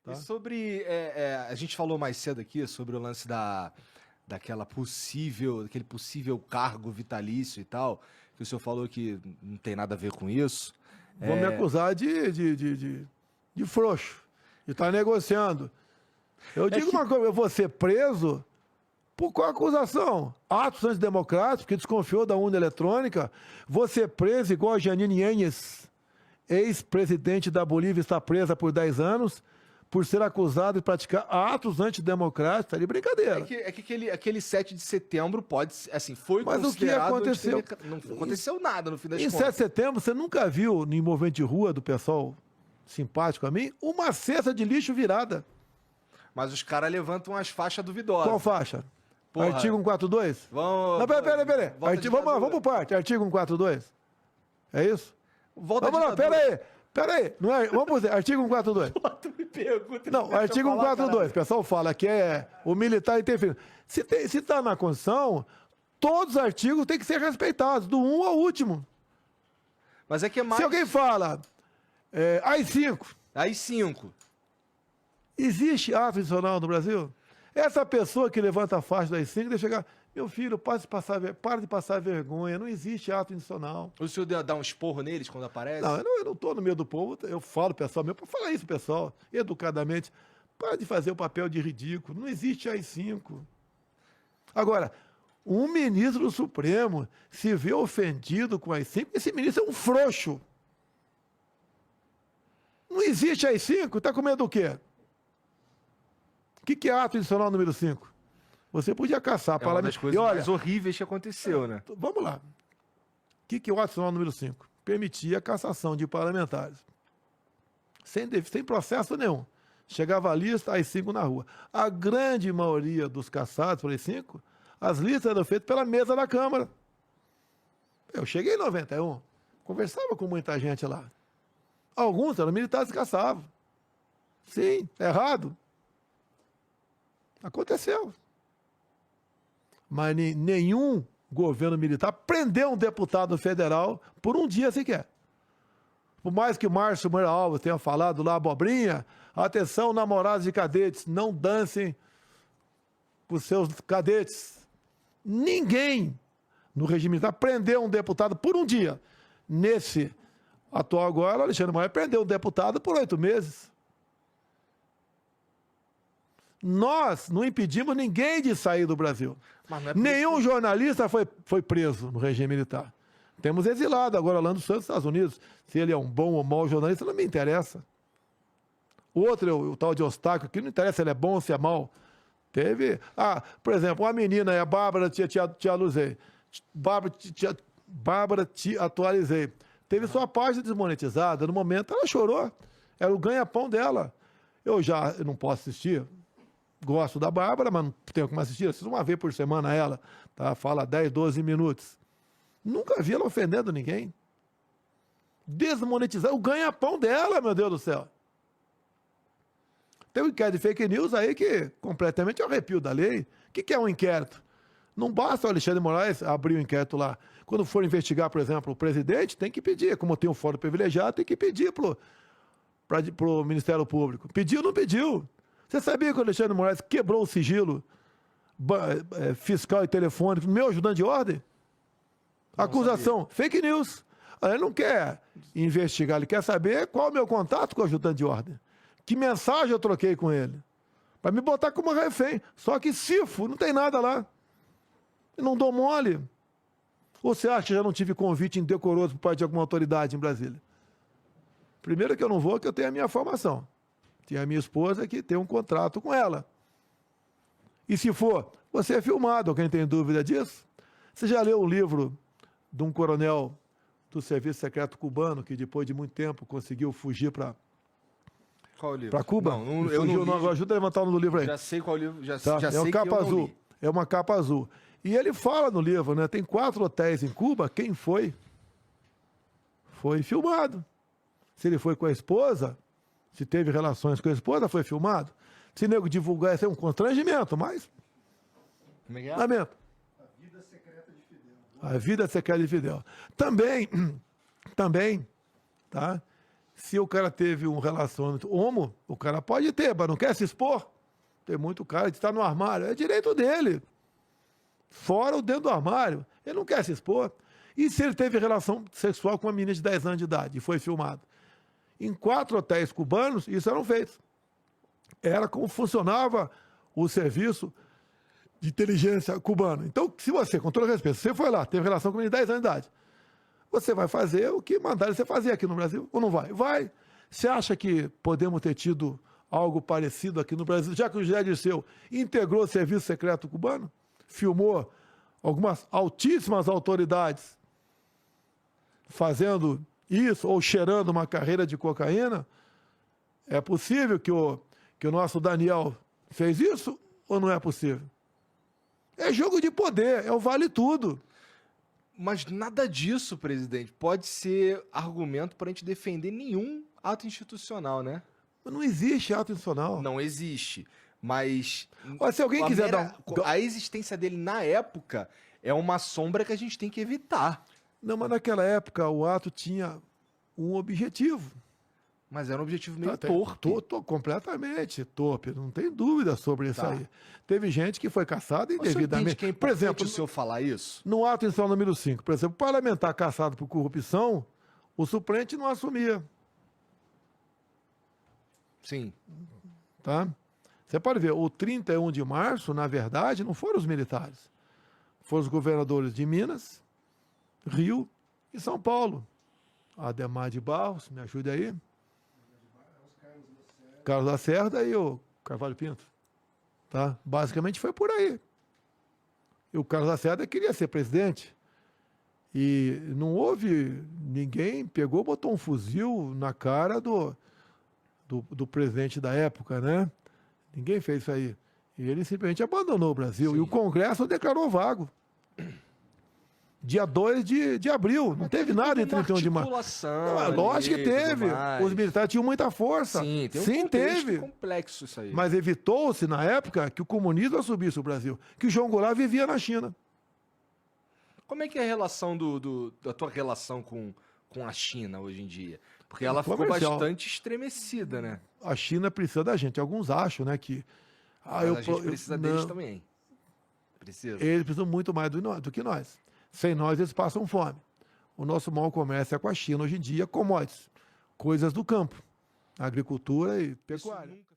Tá? E sobre. A gente falou mais cedo aqui sobre o lance daquele possível cargo vitalício e tal, que o senhor falou que não tem nada a ver com isso. Vão me acusar de frouxo, de estar negociando. Eu digo uma coisa, eu vou ser preso por qual acusação? Atos antidemocráticos, que desconfiou da urna eletrônica. Vou ser preso igual a Janine Áñez, ex-presidente da Bolívia, está presa por 10 anos, por ser acusado de praticar atos antidemocráticos. Tá de brincadeira. É que aquele 7 de setembro foi Mas o que considerado aconteceu? Não aconteceu nada no fim das Em contas. 7 de setembro, você nunca viu, no movimento de rua do pessoal simpático a mim, uma cesta de lixo virada. Mas os caras levantam as faixas duvidosas. Qual faixa? Porra. Artigo 142? Vamos. Não, peraí. Volta de ditadura. Vamos por parte. Artigo 142. É isso? Volta Vamos lá, ditadura. peraí. Não é, vamos por artigo 142. Pô, tu me pergunta. Não, deixa eu artigo falar, 142. O caralho. pessoal fala que é o militar interferindo. Se está na Constituição, todos os artigos têm que ser respeitados, do 1 ao último. Mas é que é mais. Se alguém fala AI-5, Aí 5. existe ato institucional no Brasil? Essa pessoa que levanta a faixa do AI-5 deve chegar... Meu filho, para de passar vergonha, não existe ato institucional. O senhor dá um esporro neles quando aparece? Não, eu não estou no meio do povo, eu falo pessoal meu para falar isso, pessoal, educadamente. Para de fazer o papel de ridículo, não existe AI-5. Agora, um ministro do Supremo se vê ofendido com AI-5, esse ministro é um frouxo. Não existe AI-5, está com medo do quê? O que é ato institucional número 5? Você podia caçar É uma das coisas mais horríveis que aconteceu, né? Vamos lá. O que é o ato institucional número 5? Permitia a cassação de parlamentares. Sem processo nenhum. Chegava a lista, AI-5 na rua. A grande maioria dos cassados por AI-5, as listas eram feitas pela mesa da Câmara. Eu cheguei em 91, conversava com muita gente lá. Alguns eram militares que caçavam. Sim, errado. Aconteceu. Mas nenhum governo militar prendeu um deputado federal por um dia sequer. Por mais que o Márcio Moreira Alves tenha falado lá, abobrinha, atenção, namorados de cadetes, não dancem com seus cadetes. Ninguém no regime militar prendeu um deputado por um dia. Nesse atual agora, Alexandre Moraes prendeu um deputado por 8 meses. Nós não impedimos ninguém de sair do Brasil. Nenhum jornalista foi preso no regime militar. Temos exilado agora lá nos Estados Unidos. Se ele é um bom ou mau jornalista, não me interessa. O outro, o tal de Eustáquio, que não interessa se ele é bom ou se é mau. Teve... por exemplo, uma menina, a Bárbara, te alusei. Bárbara, te atualizei. Teve sua página desmonetizada. No momento, ela chorou. Era o ganha-pão dela. Eu não posso assistir. Gosto da Bárbara, mas não tenho como assistir. Assisto uma vez por semana ela. Tá? Fala 10, 12 minutos. Nunca vi ela ofendendo ninguém. Desmonetizar o ganha-pão dela, meu Deus do céu. Tem um inquérito de fake news aí que completamente é o arrepio da lei. O que é um inquérito? Não basta o Alexandre Moraes abrir o inquérito lá. Quando for investigar, por exemplo, o presidente, tem que pedir. Como tem um fórum privilegiado, tem que pedir para o Ministério Público. Pediu ou não pediu? Você sabia que o Alexandre Moraes quebrou o sigilo fiscal e telefônico do meu ajudante de ordem? Acusação, fake news. Ele não quer investigar, ele quer saber qual é o meu contato com o ajudante de ordem. Que mensagem eu troquei com ele. Para me botar como refém. Só que cifo, não tem nada lá. Eu não dou mole. Ou você acha que já não tive convite indecoroso por parte de alguma autoridade em Brasília? Primeiro que eu não vou, que eu tenho a minha formação. Tem a minha esposa que tem um contrato com ela. E se for, você é filmado, alguém tem dúvida disso? Você já leu o livro de um coronel do Serviço Secreto cubano que depois de muito tempo conseguiu fugir para Cuba? Não, eu não li. Agora ajuda a levantar o nome do livro aí. Já sei qual livro, já Tá? sei capa que eu azul. não li. É uma capa azul. E ele fala no livro, né? Tem 4 hotéis em Cuba. Quem foi? Foi filmado. Se ele foi com a esposa, se teve relações com a esposa, foi filmado. Se nego divulgar, isso é um constrangimento, mas... Como é que é? Lamento. A vida secreta de Fidel. A vida secreta de Fidel. Também, tá? Se o cara teve um relacionamento homo, o cara pode ter, mas não quer se expor. Tem muito cara que está no armário, é direito dele. Fora ou dentro do armário, ele não quer se expor. E se ele teve relação sexual com uma menina de 10 anos de idade e foi filmado? Em 4 hotéis cubanos, isso eram feitos. Era como funcionava o serviço de inteligência cubano. Então, se você, com todo respeito, você foi lá, teve relação com uma menina de 10 anos de idade, você vai fazer o que mandaram você fazer aqui no Brasil, ou não vai? Vai. Você acha que podemos ter tido algo parecido aqui no Brasil, já que o José Dirceu integrou o serviço secreto cubano, filmou algumas altíssimas autoridades fazendo isso, ou cheirando uma carreira de cocaína? É possível que o nosso Daniel fez isso, ou não é possível? É jogo de poder, é o vale tudo. Mas nada disso, presidente, pode ser argumento para a gente defender nenhum ato institucional, né? Não existe ato institucional. Não existe. Mas Olha, se alguém quiser dar a existência dele na época é uma sombra que a gente tem que evitar. Não, mas naquela época o ato tinha um objetivo. Mas era um objetivo meio Tá, torpe. completamente torpe, não tem dúvida sobre isso Tá. aí. Teve gente que foi caçada O senhor entende indevidamente. que é Por importante exemplo, o senhor falar isso? no ato institucional número 5, por exemplo, parlamentar caçado por corrupção, o suplente não assumia. Sim. Tá? Você pode ver, o 31 de março, na verdade, não foram os militares. Foram os governadores de Minas, Rio e São Paulo. Ademar de Barros, me ajude aí. Carlos Lacerda e o Carvalho Pinto. Tá? Basicamente foi por aí. E o Carlos Lacerda queria ser presidente. E não houve ninguém, pegou, botou um fuzil na cara do presidente da época, né? Ninguém fez isso aí. E ele simplesmente abandonou o Brasil. Sim. E o Congresso declarou vago. Dia 2 de abril. Não teve nada em 31 de março. Não, é lógico que teve. Os militares tinham muita força. Sim, tem um Sim, contexto teve. complexo isso aí. Mas evitou-se, na época, que o comunismo assumisse o Brasil. Que o João Goulart vivia na China. Como é que é a relação da tua relação com a China hoje em dia? Porque ela ficou Comercial. bastante estremecida, né? A China precisa da gente. Alguns acham, né, que... Mas a gente precisa deles não. também. Precisa. Eles precisam muito mais do que nós. Sem nós, eles passam fome. O nosso maior comércio é com a China hoje em dia, commodities, coisas do campo, agricultura e pecuária. Isso nunca